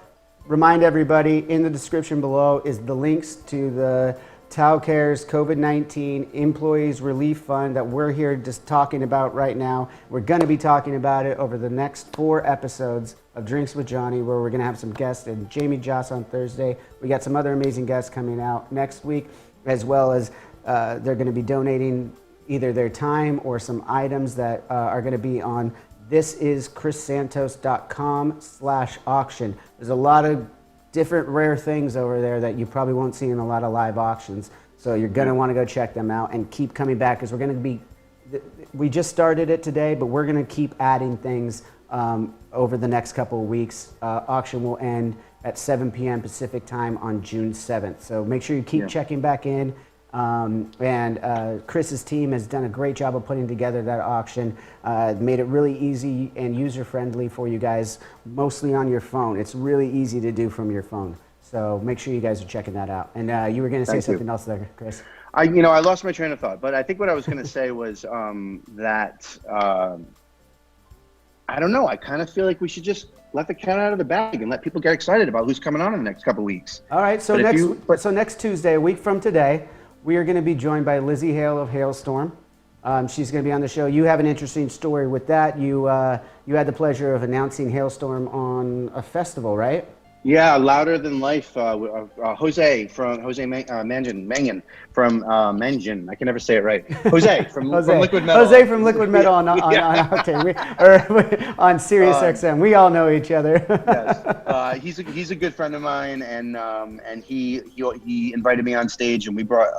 Remind everybody, in the description below is the links to the TAO Cares COVID-19 Employees Relief Fund that we're here just talking about right now. We're going to be talking about it over the next 4 episodes of Drinks with Johnny, where we're going to have some guests, and Jamie Joss on Thursday. We got some other amazing guests coming out next week, as well as they're going to be donating either their time or some items that are going to be on thisischrissantos.com/auction. There's a lot of different rare things over there that you probably won't see in a lot of live auctions. So you're going to want to go check them out and keep coming back, because we just started it today, but we're going to keep adding things over the next couple of weeks. Auction will end at 7 p.m. Pacific time on June 7th. So make sure you keep checking back in. And Chris's team has done a great job of putting together that auction. Made it really easy and user-friendly for you guys, mostly on your phone. It's really easy to do from your phone. So make sure you guys are checking that out. And you were going to say something else there, Chris. I lost my train of thought, but I think what I was going to say was that I don't know. I kind of feel like we should just let the cat out of the bag and let people get excited about who's coming on in the next couple of weeks. All right. So next Tuesday, a week from today, we are going to be joined by Lizzie Hale of Hailstorm. She's going to be on the show. You have an interesting story with that. You had the pleasure of announcing Hailstorm on a festival, right? Yeah, Louder Than Life. Jose Mangan from Mangan. I can never say it right. Jose from Liquid Metal. Jose from Liquid Metal on Octane, on Sirius XM. We all know each other. Yes, he's a good friend of mine, and he invited me on stage, and we brought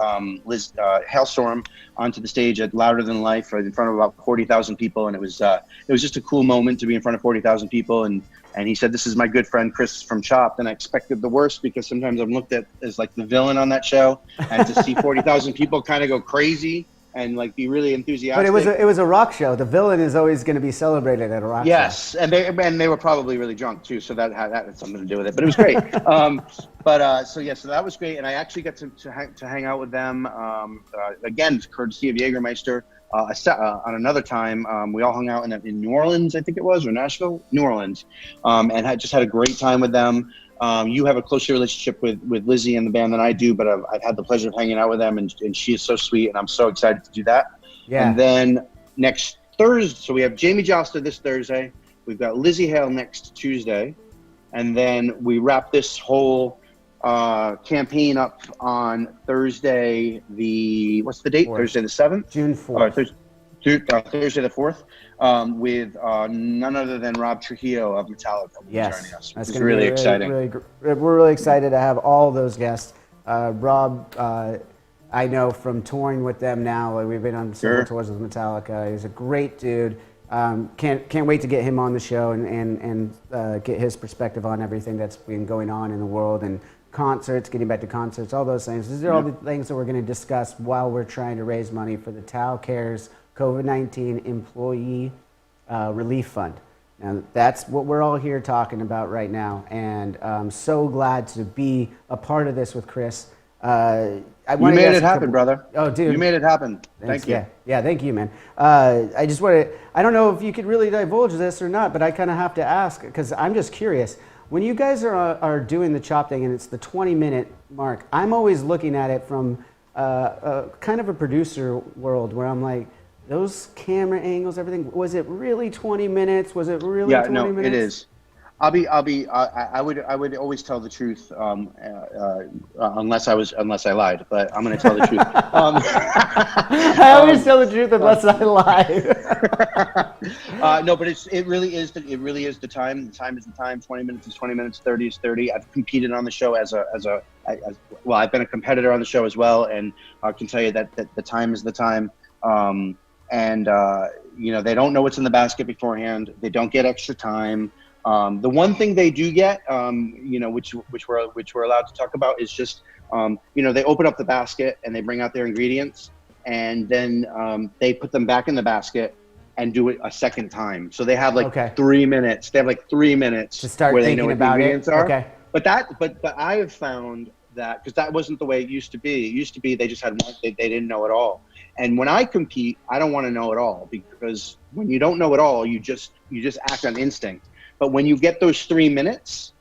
Liz Hailstorm onto the stage at Louder Than Life in front of about 40,000 people, and it was just a cool moment to be in front of 40,000 people and And he said, "This is my good friend Chris from Chopped." And I expected the worst, because sometimes I'm looked at as like the villain on that show, and to see 40,000 people kind of go crazy and like be really enthusiastic. But it was a rock show. The villain is always going to be celebrated at a rock show. Yes, and they were probably really drunk too, so that had something to do with it. But it was great. So that was great, and I actually got to hang out with them again, courtesy of Jagermeister. On another time, we all hung out in New Orleans, I think it was, or Nashville, New Orleans, and just had a great time with them. You have a closer relationship with Lizzie and the band than I do, but I've had the pleasure of hanging out with them, and she is so sweet, and I'm so excited to do that. Yeah. And then next Thursday, so we have Jamie Joster this Thursday, we've got Lizzie Hale next Tuesday, and then we wrap this whole campaign up on Thursday, what's the date? 4th. Thursday the 7th? June 4th. Thursday the 4th, with none other than Rob Trujillo of Metallica joining us. That's really exciting. We're really excited to have all those guests. Rob, I know from touring with them now, like we've been on several tours with Metallica. He's a great dude. Can't wait to get him on the show and get his perspective on everything that's been going on in the world, and concerts, getting back to concerts, all those things. These are all the things that we're going to discuss while we're trying to raise money for the TAO Cares COVID-19 Employee Relief Fund. Now, that's what we're all here talking about right now, and I'm so glad to be a part of this with Chris. You made it happen, brother. Oh, dude. You made it happen. Thanks. Thank you. Yeah, thank you, man. I just want to, I don't know if you could really divulge this or not, but I kind of have to ask, because I'm just curious. When you guys are doing the Chop thing and it's the 20-minute mark, I'm always looking at it from kind of a producer world where I'm like, those camera angles, everything, was it really 20 minutes? Was it really 20 minutes? Yeah, no, it is. I would always tell the truth, unless I lied, but I'm going to tell the truth. I always tell the truth unless I lie. No, but it really is the time. The time is the time. 20 minutes is 20 minutes. 30 is 30. I've competed on the show as well. I've been a competitor on the show as well, and I can tell you that the time is the time. They don't know what's in the basket beforehand. They don't get extra time. The one thing they do get, which we're allowed to talk about, is just, they open up the basket and they bring out their ingredients, and then they put them back in the basket and do it a second time. So they have 3 minutes. They have 3 minutes to start where they thinking know what about the ingredients it. are. Okay. But I have found that, because that wasn't the way it used to be. It used to be they just had one. They didn't know it all. And when I compete, I don't want to know it all, because when you don't know it all, you just act on instinct. But when you get those 3 minutes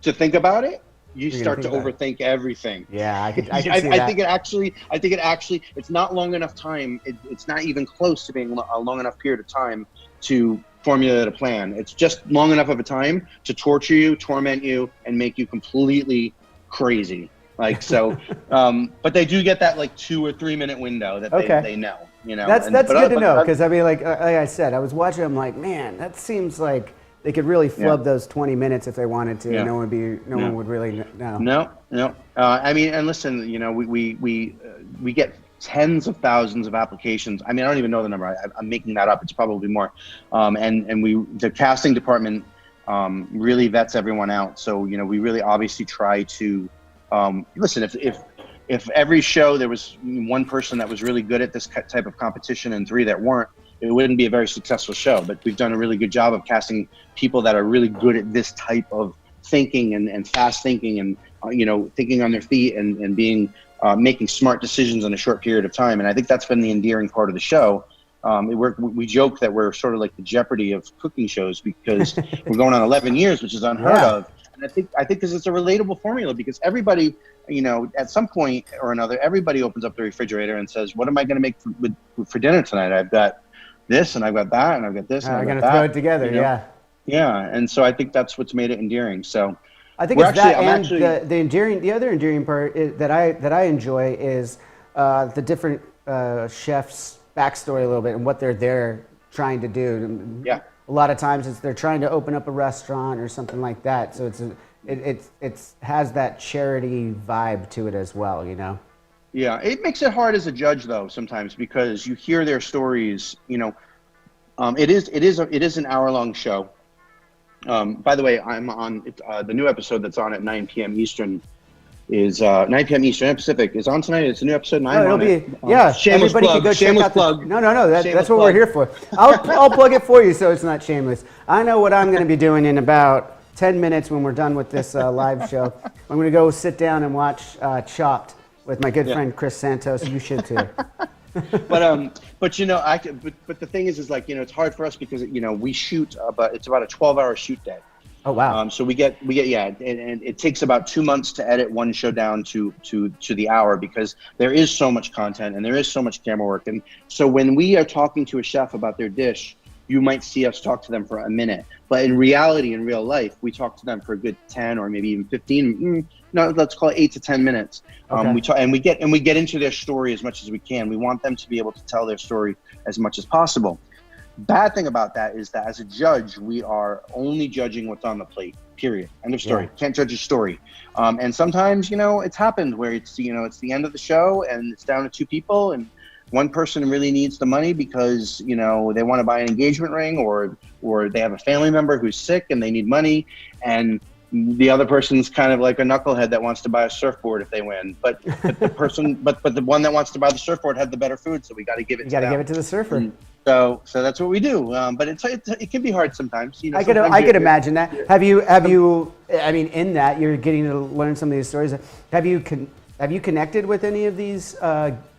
to think about it, you start to overthink everything. Yeah, I see that. I think it actually, it's not long enough time. It's not even close to being a long enough period of time to formulate a plan. It's just long enough of a time to torture you, torment you, and make you completely crazy. But they do get that 2 or 3 minute window that they know. That's good to know, because I mean, like I said, I was watching. I'm like, man, that seems like they could really flub those 20 minutes if they wanted to. Yeah. No one would really know. No. I mean, and listen, we get tens of thousands of applications. I mean, I don't even know the number. I'm making that up. It's probably more. And the casting department really vets everyone out. So we really obviously try to listen. If every show there was one person that was really good at this type of competition and 3 that weren't, it wouldn't be a very successful show. But we've done a really good job of casting people that are really good at this type of thinking and fast thinking, and thinking on their feet and being making smart decisions in a short period of time. And I think that's been the endearing part of the show. We joke that we're sort of like the Jeopardy of cooking shows, because we're going on 11 years, which is unheard of. And I think because it's a relatable formula, because everybody, at some point or another, everybody opens up the refrigerator and says, what am I going to make for dinner tonight? I've got this, and I've got that, and I've got this, and I've got that. I'm going to throw it together, Yeah, and so I think that's what's made it endearing. So I think it's the other endearing part that I enjoy is the different chefs' backstory a little bit and what they're trying to do. Yeah. A lot of times they're trying to open up a restaurant or something like that. So it has that charity vibe to it as well, Yeah, it makes it hard as a judge though sometimes, because you hear their stories. It is an hour-long show, By the way, I'm on the new episode that's on at 9 p.m. Eastern is 9 p.m. Eastern Pacific is on tonight. It's a new episode, and I'm on it. Yeah. Shameless Everybody plug. can go Shameless check out plug. No. That's what plug. we're here for. I'll plug it for you so it's not shameless. I know what I'm going to be doing in about 10 minutes when we're done with this live show. I'm going to go sit down and watch Chopped with my good friend Chris Santos. You should too. But you know, but the thing is like, you know, it's hard for us because, you know, we shoot it's about a 12-hour shoot day. Oh wow! So we get and it takes about 2 months to edit one show down to the hour because there is so much content and there is so much camera work. And so when we are talking to a chef about their dish, you might see us talk to them for a minute, but in reality, in real life, we talk to them for a good 10 or maybe even 15. No, let's call it 8 to 10 minutes. Okay. We talk and we get into their story as much as we can. We want them to be able to tell their story as much as possible. Bad thing about that is that as a judge, we are only judging what's on the plate, period. End of story. Can't judge a story. And sometimes, you know, it's happened where it's, you know, it's the end of the show and it's down to 2 people and one person really needs the money because, you know, they want to buy an engagement ring or they have a family member who's sick and they need money. And the other person's kind of like a knucklehead that wants to buy a surfboard if they win. But the person, but the one that wants to buy the surfboard had the better food. So we got to give it to them. You got to give it to the surfer. And, so that's what we do, but it can be hard sometimes. You know, I could imagine that. Have you? I mean, in that you're getting to learn some of these stories. Have you connected with any of these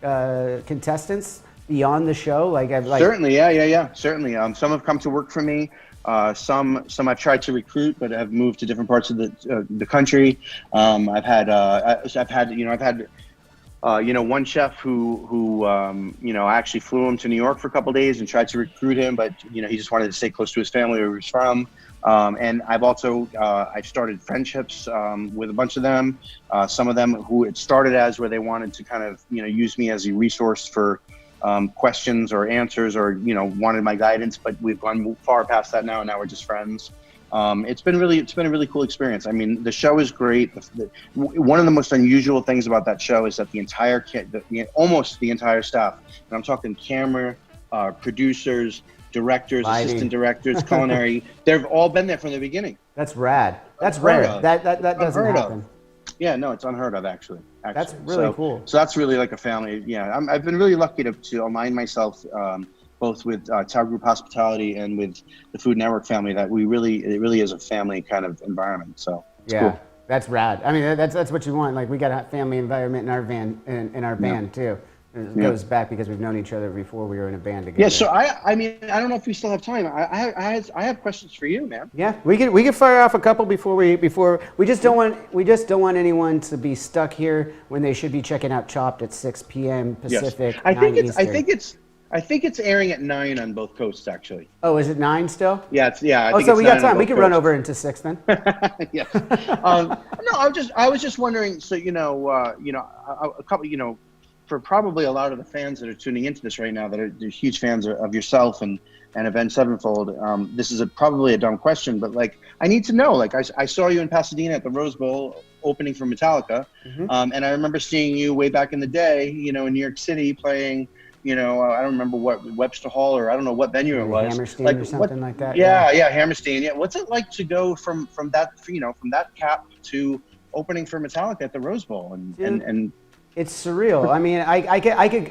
contestants beyond the show? Certainly, yeah. Certainly, some have come to work for me. Some I've tried to recruit, but have moved to different parts of the country. I've had one chef who I actually flew him to New York for a couple of days and tried to recruit him, but, you know, he just wanted to stay close to his family where he was from. And I've also, I've started friendships with a bunch of them, some of them who it started as where they wanted to kind of, you know, use me as a resource for questions or answers or, you know, wanted my guidance, but we've gone far past that now and now we're just friends. It's been a really cool experience. I mean, the show is great. One of the most unusual things about that show is that almost the entire staff, and I'm talking camera, producers, directors, assistant directors, culinary, they've all been there from the beginning. That's rad. That's rare. That doesn't happen. Yeah, no, it's unheard of actually. That's really cool. So that's really like a family. Yeah, I've been really lucky to align myself both with TAO Group Hospitality and with the Food Network family, that it really is a family kind of environment. So it's cool. That's rad. I mean, that's what you want. Like, we got a family environment in our band too. It goes back because we've known each other before we were in a band together. Yeah. So I mean, I don't know if we still have time. I have questions for you, man. Yeah, we can fire off a couple before we just don't want anyone to be stuck here when they should be checking out Chopped at 6 p.m. Pacific. Yes. 9 Eastern. I think it's airing at 9 on both coasts, actually. Oh, is it 9 still? Yeah, I think so it's we got 9 time. We can run over into 6 then. Yes. No, I was just wondering. So a couple, for probably a lot of the fans that are tuning into this right now, that are huge fans of yourself and Avenged Sevenfold. This is probably a dumb question, but like, I need to know. Like, I saw you in Pasadena at the Rose Bowl opening for Metallica, and I remember seeing you way back in the day, in New York City playing. I don't remember what Webster Hall or I don't know what venue it was. Hammerstein or something like that. Yeah, Hammerstein. Yeah, what's it like to go from that from that cap to opening for Metallica at the Rose Bowl and it's surreal. I mean, I could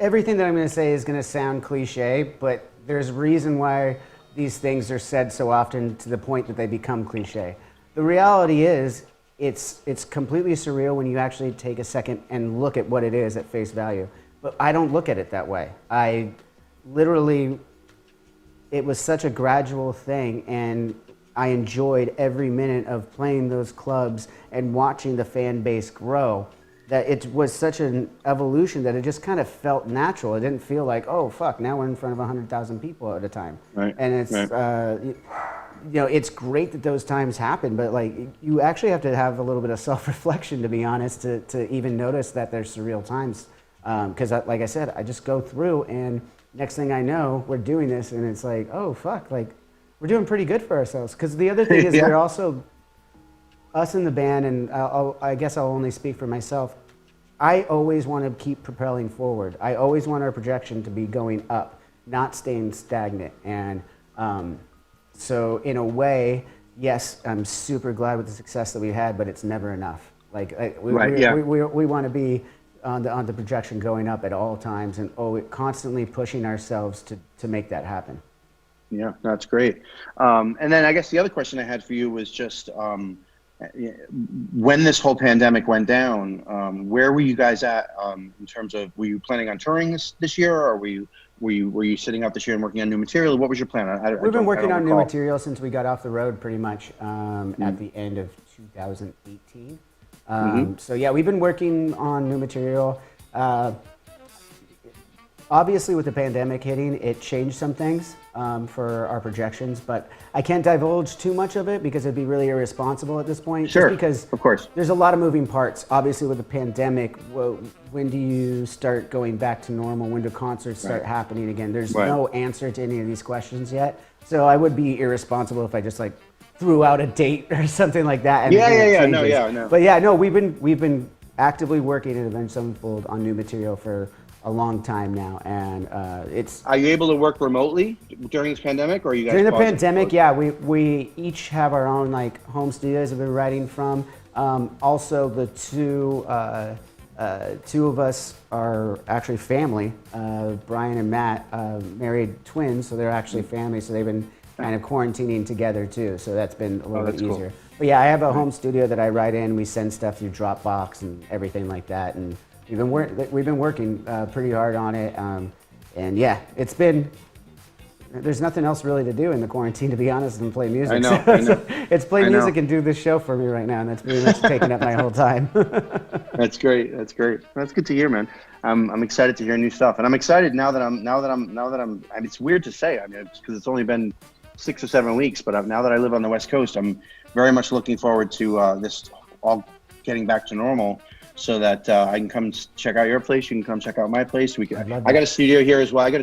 everything that I'm going to say is going to sound cliche, but there's a reason why these things are said so often to the point that they become cliche. The reality is, it's completely surreal when you actually take a second and look at what it is at face value. But I don't look at it that way. It was such a gradual thing, and I enjoyed every minute of playing those clubs and watching the fan base grow, that it was such an evolution that it just kind of felt natural. It didn't feel like, oh, fuck, now we're in front of 100,000 people at a time. Right. And it's, it's great that those times happen, but like, you actually have to have a little bit of self-reflection, to be honest, to even notice that there's surreal times. Because like I said, I just go through and next thing I know, we're doing this and it's like, oh, fuck, like we're doing pretty good for ourselves. Because the other thing is we're also, us in the band, and I guess I'll only speak for myself, I always want to keep propelling forward. I always want our projection to be going up, not staying stagnant. And So in a way, yes, I'm super glad with the success that we had, but it's never enough. We want to be on the projection going up at all times, and constantly pushing ourselves to make that happen. Yeah, that's great. And then I guess the other question I had for you was just when this whole pandemic went down, where were you guys at in terms of, were you planning on touring this year, or were you sitting out this year and working on new material? What was your plan? We've been working on new material since we got off the road pretty much at the end of 2018. So yeah, we've been working on new material. Obviously, with the pandemic hitting, it changed some things for our projections, but I can't divulge too much of it because it'd be really irresponsible at this point. Sure, just because of course. There's a lot of moving parts. Obviously, with the pandemic, when do you start going back to normal? When do concerts start happening again? There's no answer to any of these questions yet. So I would be irresponsible if I just threw out a date or something like that. And But yeah, no, we've been actively working at Avenged Sevenfold on new material for a long time now, and it's. Are you able to work remotely during this pandemic, or are you guys? During the pandemic, yeah, we each have our own home studios that we're writing from. Also, the two of us are actually family. Brian and Matt, married twins, so they're actually family. So they've been kind of quarantining together too. So that's been a little bit easier. Cool. But yeah, I have a home studio that I write in. We send stuff through Dropbox and everything like that, and. We've been working pretty hard on it, and yeah, there's nothing else really to do in the quarantine, to be honest, than play music. I know. It's play music and do this show for me right now, and that's pretty much taking up my whole time. That's great. That's good to hear, man. I'm excited to hear new stuff, and I'm excited now that I'm. I mean, it's weird to say. I mean, because it's only been 6 or 7 weeks, but now that I live on the West Coast, I'm very much looking forward to this all getting back to normal. So that I can come check out your place. You can come check out my place. I got a studio here as well. Do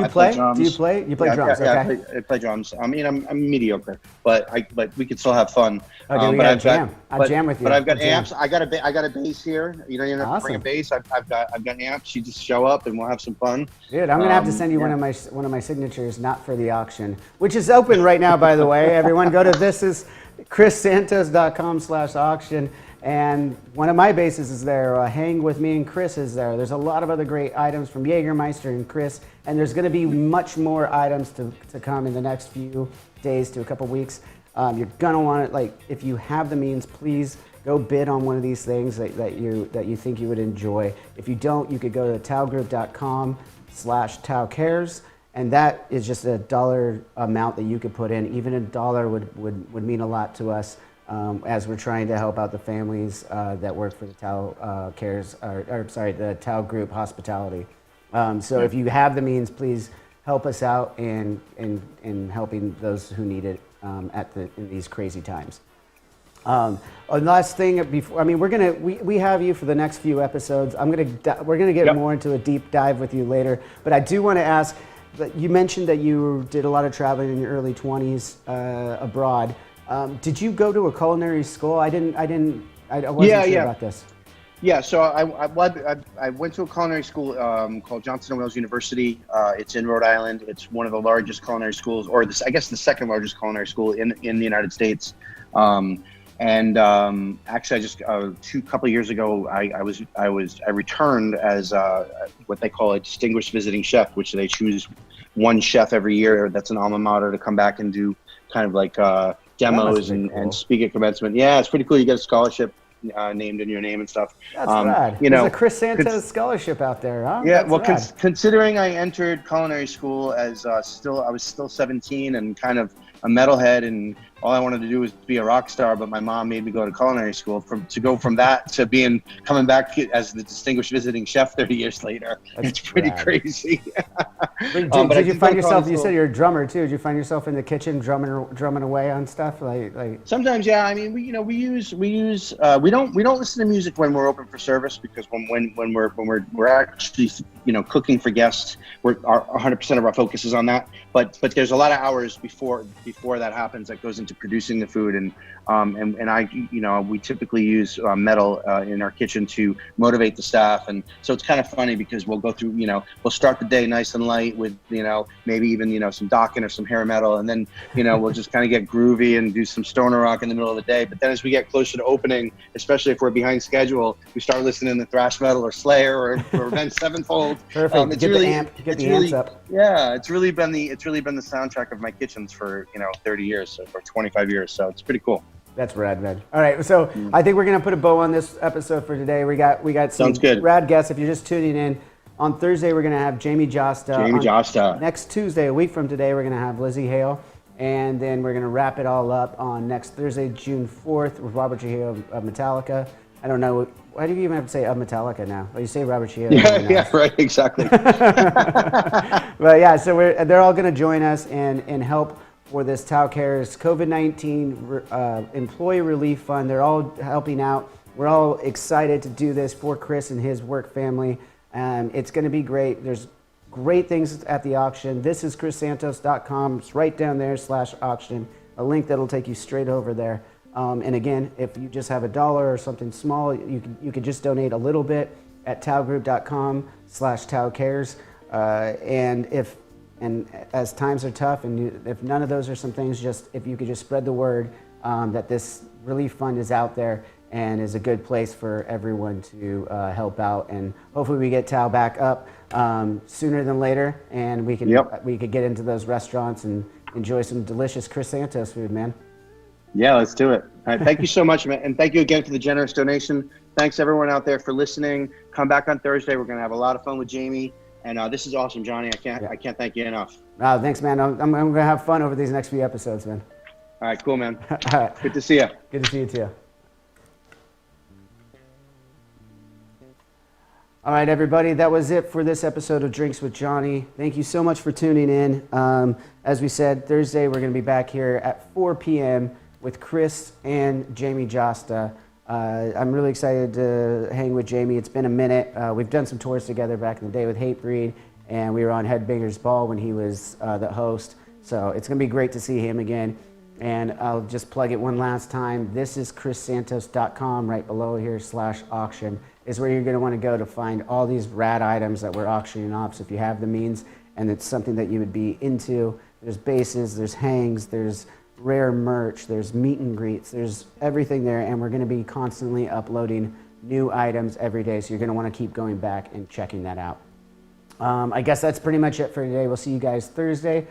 you play? Drums. Do you play? You play drums? Yeah, okay. I play drums. I mean, I'm mediocre, but we could still have fun. Okay, we got jam. I jam with you. But I've got amps. I got a bass here. You don't have to bring a bass. I've got amps. You just show up and we'll have some fun. Dude, I'm gonna have to send you one of my signatures, not for the auction, which is open right now, by the way. Everyone, go to thisischrissantos.com/auction. And one of my basses is there. Hang With Me and Chris is there. There's a lot of other great items from Jagermeister and Chris. And there's going to be much more items to come in the next few days to a couple weeks. You're going to want it. If you have the means, please go bid on one of these things that you think you would enjoy. If you don't, you could go to taogroup.com/TAO Cares. And that is just a dollar amount that you could put in. Even a dollar would mean a lot to us. As we're trying to help out the families that work for the TAO Cares, the TAO Group Hospitality. So if you have the means, please help us out in helping those who need it in these crazy times. Last thing before, we have you for the next few episodes. We're gonna get more into a deep dive with you later, but I do want to ask. You mentioned that you did a lot of traveling in your early 20s abroad. Did you go to a culinary school? I wasn't sure about this. Yeah, so I went to a culinary school called Johnson & Wales University. It's in Rhode Island. It's one of the largest culinary schools, or I guess the second largest culinary school in the United States. Actually, I just couple of years ago, I returned as what they call a distinguished visiting chef, which they choose one chef every year. That's an alma mater to come back and do kind of demos and speak at commencement. Yeah, it's pretty cool. You get a scholarship named in your name and stuff. That's rad. There's a Chris Santos scholarship out there, huh? Yeah, considering I entered culinary school as I was still 17 and kind of a metalhead, and all I wanted to do was be a rock star, but my mom made me go to culinary school. To go from that to coming back as the distinguished visiting chef 30 years later, it's pretty crazy. Did you find yourself? You said you're a drummer too. Did you find yourself in the kitchen drumming away on stuff? Sometimes, yeah. I mean, we don't listen to music when we're open for service, because when we're actually cooking for guests, 100% of our focus is on that. But there's a lot of hours before before that happens that goes into producing the food. And I, we typically use metal in our kitchen to motivate the staff. And so it's kind of funny because we'll go through, we'll start the day nice and light with, maybe even, some Dokken or some hair metal. And then, we'll just kind of get groovy and do some stoner rock in the middle of the day. But then as we get closer to opening, especially if we're behind schedule, we start listening to thrash metal or Slayer or Avenged Sevenfold. Perfect. It's get really, the amp, get it's the really, amps up. Yeah, it's really been the soundtrack of my kitchens for 30 years or 25 years. So it's pretty cool. That's rad, man. All right, so I think we're gonna put a bow on this episode for today. We got some Sounds good. Rad guests. If you're just tuning in, on Thursday we're gonna have Jamie Josta. Next Tuesday, a week from today, we're gonna have Lizzie Hale, and then we're gonna wrap it all up on next Thursday, June 4th, with Robert Trujillo of Metallica. I don't know. Why do you even have to say of Metallica now? Well, you say Robert Trujillo. Yeah, right, exactly. But yeah, so they're all going to join us and help for this TAO Cares COVID-19 Employee Relief Fund. They're all helping out. We're all excited to do this for Chris and his work family. It's going to be great. There's great things at the auction. This is chrissantos.com. It's right down there /auction. A link that'll take you straight over there. And again, if you just have $1 or something small, you could just donate a little bit at taogroup.com/TAO Cares. And as times are tough, and if none of those are some things, just if you could just spread the word that this relief fund is out there and is a good place for everyone to help out. And hopefully we get TAO back up sooner than later, and we could get into those restaurants and enjoy some delicious Chris Santos food, man. Yeah, let's do it. All right, thank you so much, man. And thank you again for the generous donation. Thanks everyone out there for listening. Come back on Thursday. We're going to have a lot of fun with Jamie. And this is awesome, Johnny. I can't thank you enough. Oh, thanks, man. I'm going to have fun over these next few episodes, man. All right, cool, man. All right. Good to see you. Good to see you too. All right, everybody, that was it for this episode of Drinks with Johnny. Thank you so much for tuning in. As we said, Thursday we're going to be back here at 4 p.m. with Chris and Jamie Josta. I'm really excited to hang with Jamie. It's been a minute. We've done some tours together back in the day with Hatebreed, and we were on Headbangers Ball when he was the host. So it's going to be great to see him again. And I'll just plug it one last time. This is chrissantos.com, right below here, /auction, is where you're going to want to go to find all these rad items that we're auctioning off. So if you have the means and it's something that you would be into, there's bases, there's hangs, there's rare merch, there's meet and greets, there's everything there, and we're going to be constantly uploading new items every day, so you're going to want to keep going back and checking that out. I guess that's pretty much it for today. We'll see you guys Thursday,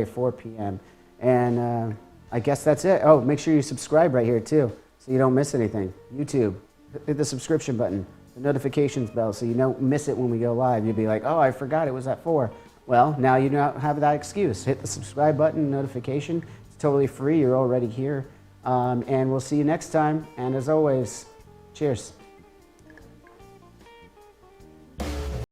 4 p.m. And I guess that's it. Oh, make sure you subscribe right here too, so you don't miss anything. YouTube, hit the subscription button, the notifications bell, so you don't miss it when we go live. You'll be like, oh, I forgot it was at 4. Well, now you don't have that excuse. Hit the subscribe button, notification. It's totally free. You're already here. And we'll see you next time. And as always, cheers.